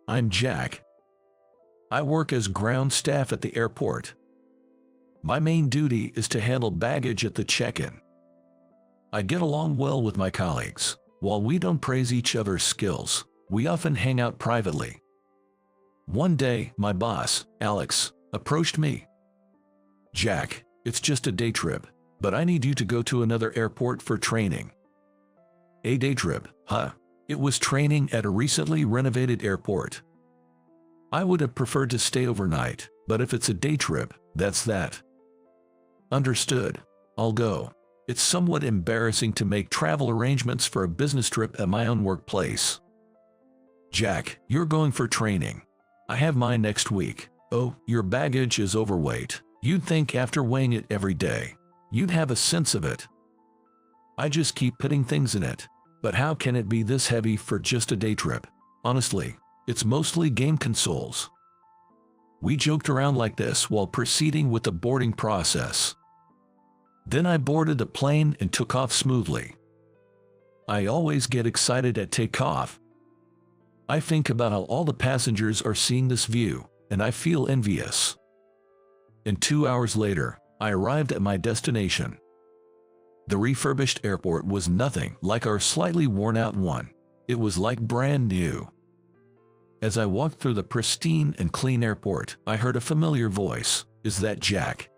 I'm Jack. I work as ground staff at the airport. My main duty is to handle baggage at the check-in. I get along well with my colleagues. While we don't praise each other's skills, we often hang out privately. One day, my boss, Alex, approached me. Jack, it's just a day trip, but I need you to go to another airport for training. A day trip, huh? It was training at a recently renovated airport. I would have preferred to stay overnight, but if it's a day trip, that's that. Understood. I'll go. It's somewhat embarrassing to make travel arrangements for a business trip at my own workplace. Jack, you're going for training. I have mine next week. Oh, your baggage is overweight. You'd think after weighing it every day, you'd have a sense of it. I just keep putting things in it. But how can it be this heavy for just a day trip? Honestly, it's mostly game consoles. We joked around like this while proceeding with the boarding process. Then I boarded the plane and took off smoothly. I always get excited at takeoff. I think about how all the passengers are seeing this view, and I feel envious. And 2 hours later, I arrived at my destination. The refurbished airport was nothing like our slightly worn-out one. It was like brand new. As I walked through the pristine and clean airport, I heard a familiar voice. Is that Jack?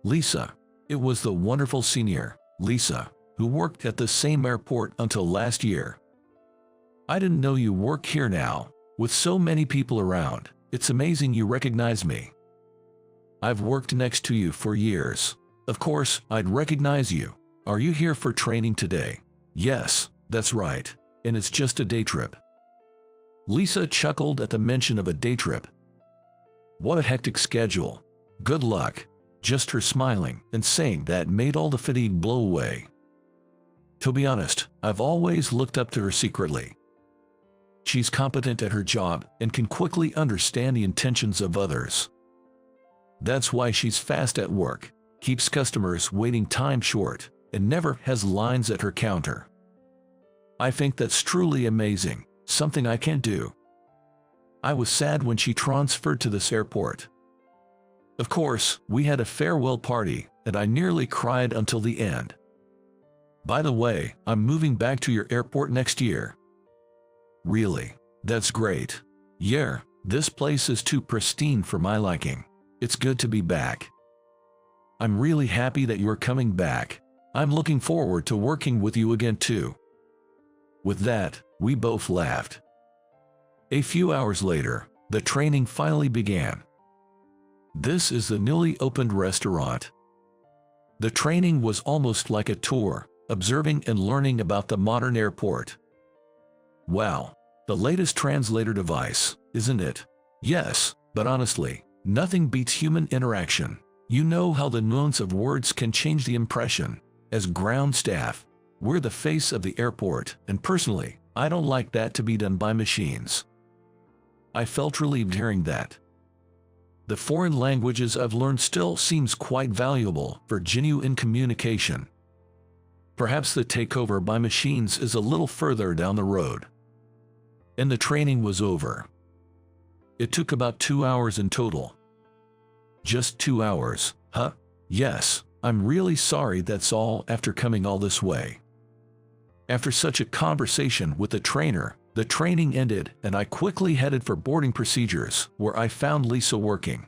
Lisa. It was the wonderful senior, Lisa, who worked at the same airport until last year. I didn't know you work here now. With so many people around, it's amazing you recognize me. I've worked next to you for years. Of course, I'd recognize you. Are you here for training today? Yes, that's right. And it's just a day trip. Lisa chuckled at the mention of a day trip. What a hectic schedule. Good luck. Just her smiling and saying that made all the fatigue blow away. To be honest, I've always looked up to her secretly. She's competent at her job and can quickly understand the intentions of others. That's why she's fast at work, keeps customers waiting time short, and never has lines at her counter. I think that's truly amazing, something I can't do. I was sad when she transferred to this airport. Of course, we had a farewell party, and I nearly cried until the end. By the way, I'm moving back to your airport next year. Really? That's great. Yeah, this place is too pristine for my liking. It's good to be back. I'm really happy that you're coming back. I'm looking forward to working with you again too. With that, we both laughed. A few hours later, the training finally began. This is the newly opened restaurant. The training was almost like a tour, observing and learning about the modern airport. Wow, the latest translator device, isn't it? Yes, but honestly, nothing beats human interaction. You know how the nuance of words can change the impression. As ground staff, we're the face of the airport, and personally, I don't like that to be done by machines. I felt relieved hearing that. The foreign languages I've learned still seems quite valuable for genuine communication. Perhaps the takeover by machines is a little further down the road. And the training was over. It took about 2 hours in total. Just 2 hours, huh? Yes, I'm really sorry that's all after coming all this way. After such a conversation with the trainer, the training ended and I quickly headed for boarding procedures, where I found Lisa working.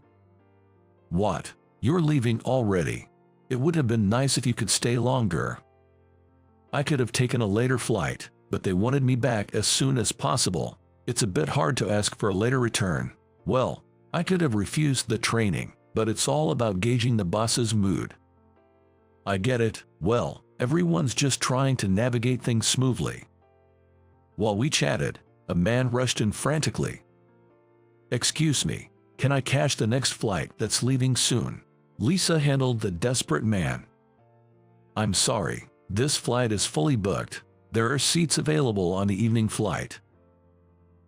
What? You're leaving already? It would have been nice if you could stay longer. I could have taken a later flight, but they wanted me back as soon as possible. It's a bit hard to ask for a later return. Well, I could have refused the training, but it's all about gauging the boss's mood. I get it. Well, everyone's just trying to navigate things smoothly. While we chatted, a man rushed in frantically. Excuse me, can I catch the next flight that's leaving soon? Lisa handled the desperate man. I'm sorry, this flight is fully booked. There are seats available on the evening flight.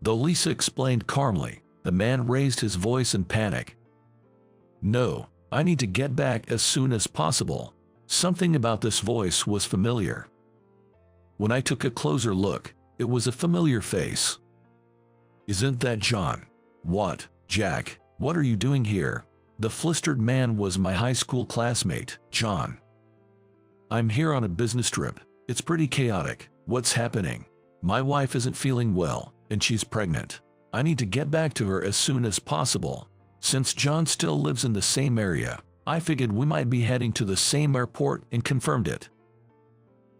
Though Lisa explained calmly, the man raised his voice in panic. No, I need to get back as soon as possible. Something about this voice was familiar. When I took a closer look, it was a familiar face. Isn't that John? What, Jack, what are you doing here? The flustered man was my high school classmate, John. I'm here on a business trip. It's pretty chaotic. What's happening? My wife isn't feeling well, and she's pregnant. I need to get back to her as soon as possible. Since John still lives in the same area, I figured we might be heading to the same airport and confirmed it.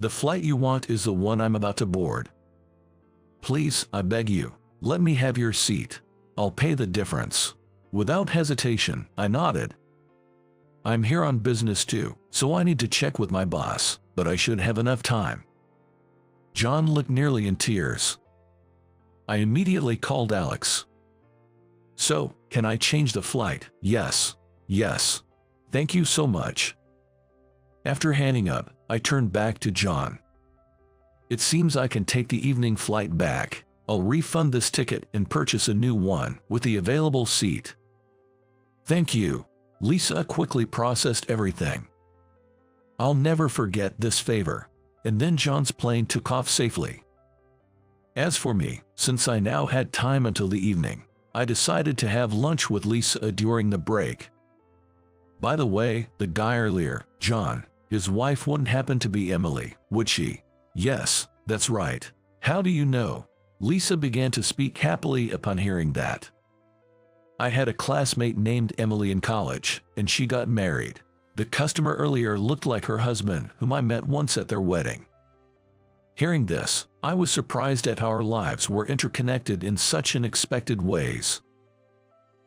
The flight you want is the one I'm about to board. Please, I beg you, let me have your seat. I'll pay the difference. Without hesitation, I nodded. I'm here on business too, so I need to check with my boss, but I should have enough time. John looked nearly in tears. I immediately called Alex. So, can I change the flight? Yes. Yes. Thank you so much. After hanging up, I turned back to John. It seems I can take the evening flight back. I'll refund this ticket and purchase a new one with the available seat. Thank you. Lisa quickly processed everything. I'll never forget this favor. And then John's plane took off safely. As for me, since I now had time until the evening, I decided to have lunch with Lisa during the break. By the way, the guy earlier, John, his wife wouldn't happen to be Emily, would she? Yes, that's right. How do you know? Lisa began to speak happily upon hearing that. I had a classmate named Emily in college, and she got married. The customer earlier looked like her husband, whom I met once at their wedding. Hearing this, I was surprised at how our lives were interconnected in such unexpected ways.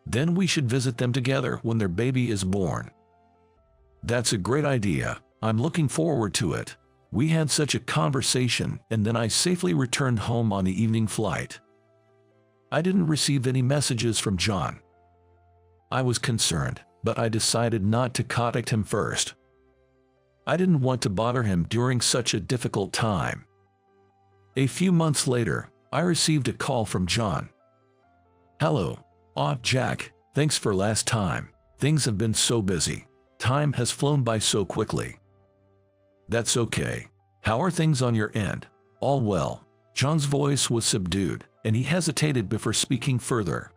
Then we should visit them together when their baby is born. That's a great idea. I'm looking forward to it. We had such a conversation, and then I safely returned home on the evening flight. I didn't receive any messages from John. I was concerned, but I decided not to contact him first. I didn't want to bother him during such a difficult time. A few months later, I received a call from John. Hello. Jack, thanks for last time. Things have been so busy. Time has flown by so quickly. That's okay. How are things on your end? All well. John's voice was subdued, and he hesitated before speaking further.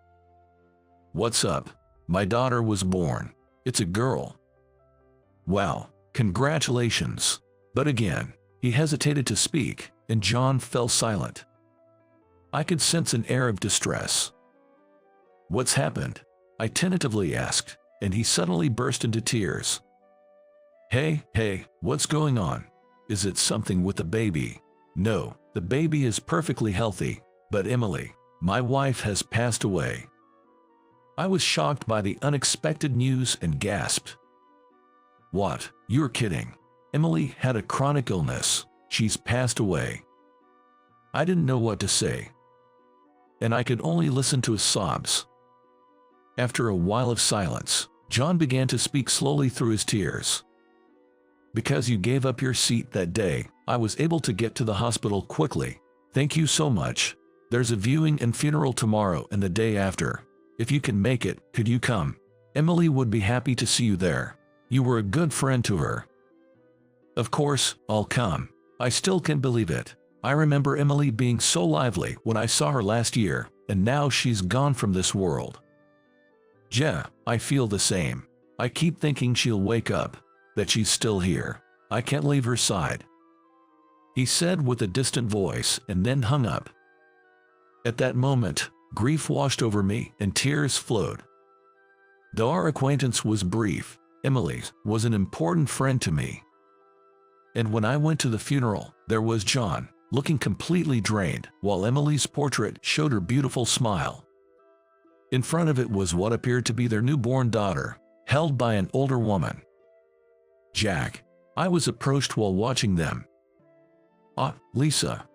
What's up? My daughter was born. It's a girl. Wow, congratulations. But again, he hesitated to speak, and John fell silent. I could sense an air of distress. What's happened? I tentatively asked, and he suddenly burst into tears. Hey, what's going on? Is it something with the baby? No, the baby is perfectly healthy, but Emily, my wife, has passed away. I was shocked by the unexpected news and gasped. What? You're kidding. Emily had a chronic illness. She's passed away. I didn't know what to say, and I could only listen to his sobs. After a while of silence, John began to speak slowly through his tears. Because you gave up your seat that day, I was able to get to the hospital quickly. Thank you so much. There's a viewing and funeral tomorrow and the day after. If you can make it, could you come? Emily would be happy to see you there. You were a good friend to her. Of course, I'll come. I still can't believe it. I remember Emily being so lively when I saw her last year, and now she's gone from this world. Yeah, I feel the same. I keep thinking she'll wake up, that she's still here. I can't leave her side. He said with a distant voice and then hung up. At that moment, grief washed over me and tears flowed. Though our acquaintance was brief, Emily was an important friend to me. And when I went to the funeral, there was John, looking completely drained, while Emily's portrait showed her beautiful smile. In front of it was what appeared to be their newborn daughter, held by an older woman. Jack, I was approached while watching them. Lisa.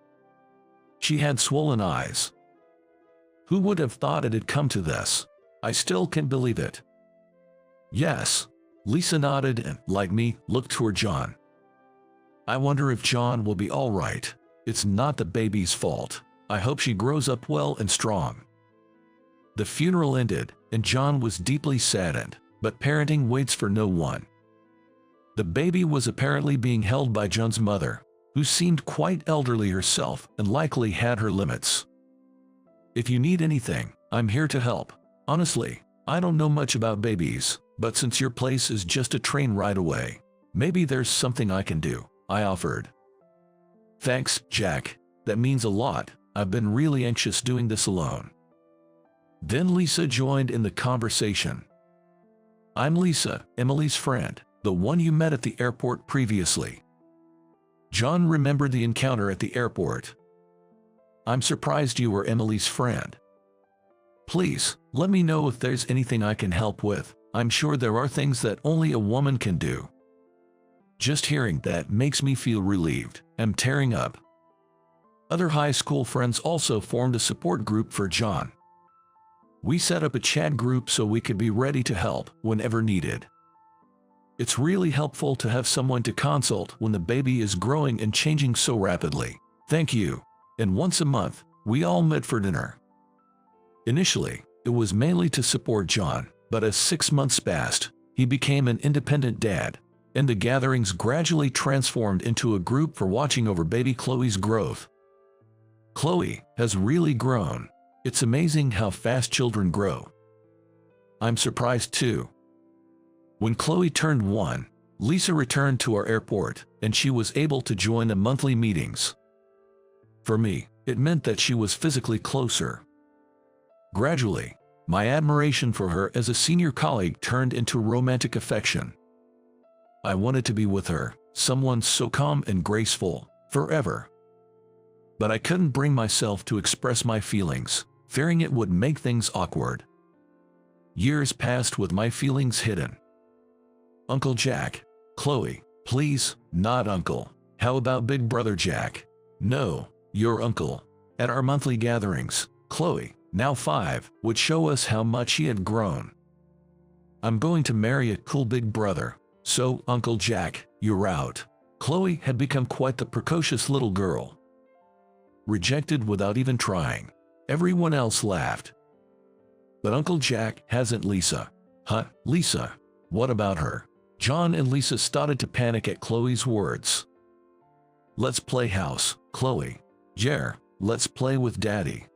She had swollen eyes. Who would have thought it had come to this? I still can't believe it. Yes. Lisa nodded and, like me, looked toward John. I wonder if John will be all right. It's not the baby's fault. I hope she grows up well and strong. The funeral ended, and John was deeply saddened, but parenting waits for no one. The baby was apparently being held by John's mother, who seemed quite elderly herself and likely had her limits. If you need anything, I'm here to help. Honestly, I don't know much about babies, but since your place is just a train ride away, maybe there's something I can do, I offered. Thanks, Jack. That means a lot. I've been really anxious doing this alone. Then Lisa joined in the conversation. I'm Lisa, Emily's friend, the one you met at the airport previously. John remembered the encounter at the airport. I'm surprised you were Emily's friend. Please, let me know if there's anything I can help with. I'm sure there are things that only a woman can do. Just hearing that makes me feel relieved. I'm tearing up. Other high school friends also formed a support group for John. We set up a chat group so we could be ready to help whenever needed. It's really helpful to have someone to consult when the baby is growing and changing so rapidly. Thank you. And once a month, we all met for dinner. Initially, it was mainly to support John, but as 6 months passed, he became an independent dad, and the gatherings gradually transformed into a group for watching over baby Chloe's growth. Chloe has really grown. It's amazing how fast children grow. I'm surprised too. When Chloe turned 1, Lisa returned to our airport, and she was able to join the monthly meetings. For me, it meant that she was physically closer. Gradually, my admiration for her as a senior colleague turned into romantic affection. I wanted to be with her, someone so calm and graceful, forever. But I couldn't bring myself to express my feelings, fearing it would make things awkward. Years passed with my feelings hidden. Uncle Jack. Chloe, please, not uncle. How about Big Brother Jack? No, your uncle. At our monthly gatherings, Chloe, now 5, would show us how much she had grown. I'm going to marry a cool big brother, so Uncle Jack, you're out. Chloe had become quite the precocious little girl. Rejected without even trying. Everyone else laughed. But Uncle Jack hasn't Lisa. Huh, Lisa? What about her? John and Lisa started to panic at Chloe's words. Let's play house, Chloe. Yeah, let's play with Daddy.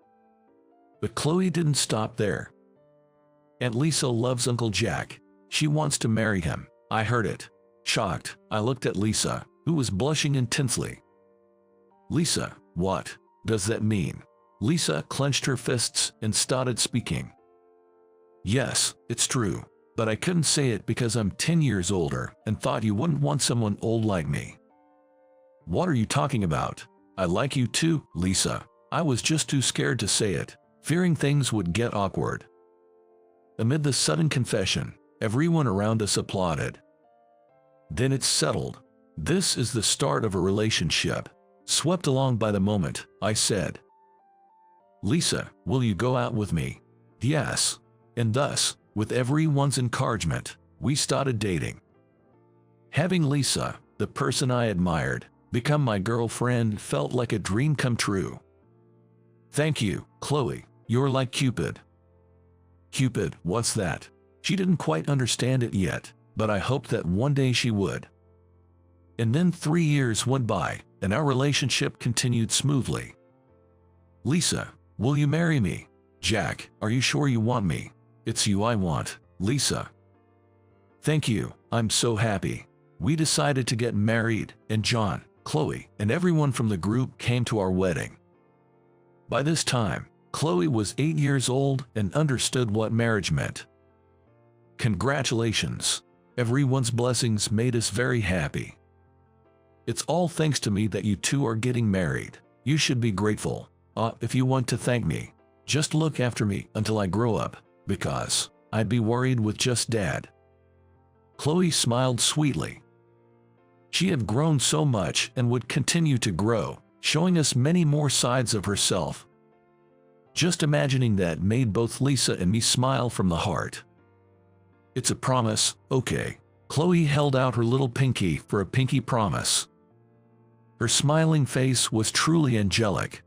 But Chloe didn't stop there. Aunt Lisa loves Uncle Jack. She wants to marry him. I heard it. Shocked, I looked at Lisa, who was blushing intensely. Lisa, what does that mean? Lisa clenched her fists and started speaking. Yes, it's true, but I couldn't say it because I'm 10 years older and thought you wouldn't want someone old like me. What are you talking about? I like you too, Lisa. I was just too scared to say it, fearing things would get awkward. Amid the sudden confession, everyone around us applauded. Then it's settled. This is the start of a relationship. Swept along by the moment, I said. Lisa, will you go out with me? Yes. And thus, with everyone's encouragement, we started dating. Having Lisa, the person I admired, become my girlfriend felt like a dream come true. Thank you, Chloe. You're like Cupid. Cupid, what's that? She didn't quite understand it yet, but I hoped that one day she would. And then 3 years went by, and our relationship continued smoothly. Lisa, will you marry me? Jack, are you sure you want me? It's you I want, Lisa. Thank you, I'm so happy. We decided to get married, and John, Chloe, and everyone from the group came to our wedding. By this time, Chloe was 8 years old and understood what marriage meant. Congratulations. Everyone's blessings made us very happy. It's all thanks to me that you two are getting married. You should be grateful. If you want to thank me, just look after me until I grow up, because I'd be worried with just Dad. Chloe smiled sweetly. She had grown so much and would continue to grow, showing us many more sides of herself. Just imagining that made both Lisa and me smile from the heart. It's a promise, okay. Chloe held out her little pinky for a pinky promise. Her smiling face was truly angelic.